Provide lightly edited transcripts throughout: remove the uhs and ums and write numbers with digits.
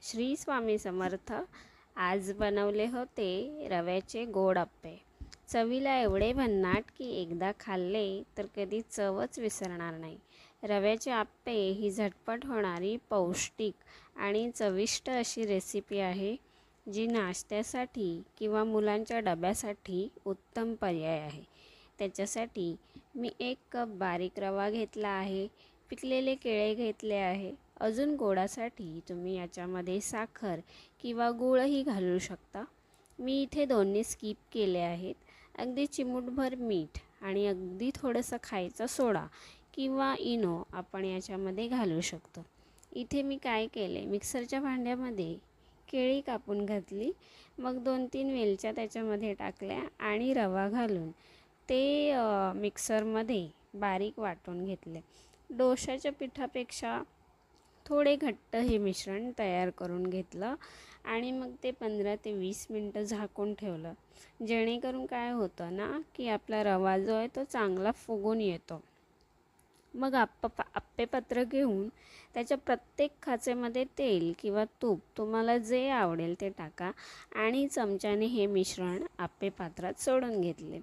श्री स्वामी समर्थ. आज बनवले होते रव्याचे गोड आप्पे. चवीला एवढे भन्नाट की एकदा खाल्ले तर कधी चवच विसरणार नाही. रव्याचे आप्पे ही झटपट होणारी, पौष्टिक आणि चविष्ट अशी रेसिपी आहे, जी नाश्त्यासाठी किंवा मुलांच्या डब्यासाठी उत्तम पर्याय आहे. त्याच्यासाठी मी 1 कप बारीक रवा घेतला आहे. पिकलेले केळे घेतले आहे. अजून गोडासाठी तुम्ही याच्यामध्ये साखर किंवा गूळही घालू शकता. मी इथे दोन्ही स्किप केले आहेत. अगदी चिमूटभर मीठ आणि अगदी थोडंसं खायचा सोडा किंवा इनो आपण याच्यामध्ये घालू शकतो. इथे मी काय केले, मिक्सरच्या भांड्यामध्ये केळी कापून घातली, मग 2-3 वेलच्या त्याच्यामध्ये टाकल्या आणि रवा घालून ते मिक्सरमध्ये बारीक वाटून घेतले. डोशाच्या पिठापेक्षा थोडे घट्ट हे मिश्रण तयार करून घेतलं आणि मग ते 15 ते 20 मिनटं झाकून ठेवलं, जेणेकरून काय होतं ना की आपला रवा जो आहे तो चांगला फुगून येतो. मग आप्पेपात्र घेऊन त्याच्या प्रत्येक खाचेमध्ये तेल किंवा तूप तुम्हाला जे आवडेल ते टाका आणि चमच्याने हे मिश्रण आप्पेपात्रात सोडून घेतले.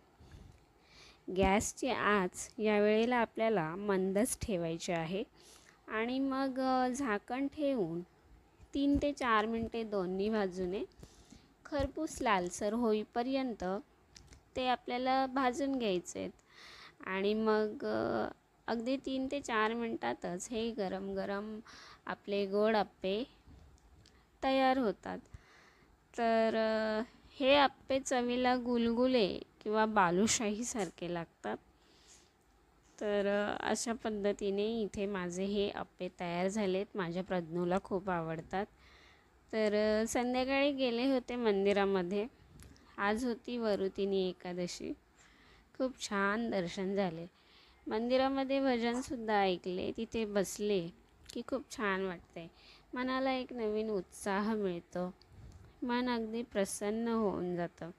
गॅसची आच यावेळेला आपल्याला मंदच ठेवायची आहे आणि मग झाकण ठेवून 3 ते 4 मिनटे दोन्ही बाजूने खरपूस लालसर होईपर्यंत ते आपल्याला भाजून घ्यायचे आहेत. आणि मग अगदी 3 ते 4 मिनटातच हे गरम गरम आपले गोड आप्पे तयार होतात. तर हे आप्पे चवीला गुलगुले किंवा बालुशाहीसारखे लागतात. तर अशा पद्धतीने इथे माझे हे आप्पे तयार झालेत. माझ्या प्रज्ञूला खूप आवडतात. तर संध्याकाळी गेले होते मंदिरामध्ये. आज होती वरुतिनी एकादशी. खूप छान दर्शन झाले. मंदिरामध्ये भजनसुद्धा ऐकले. तिथे बसले की खूप छान वाटते. मनाला एक नवीन उत्साह मिळतो. मन अगदी प्रसन्न होऊन जातं.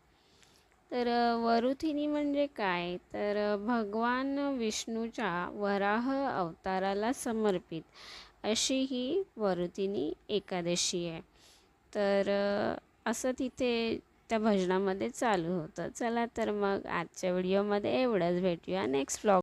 तर वरुथिनी म्हणजे काय, तर भगवान विष्णूच्या वराह अवताराला समर्पित अशी ही वरुथिनी एकादशी आहे. तर असं तिथे त्या भजनामध्ये चालू होतं. चला तर मग आजच्या व्हिडिओमध्ये एवढंच. भेटूया नेक्स्ट व्लॉग.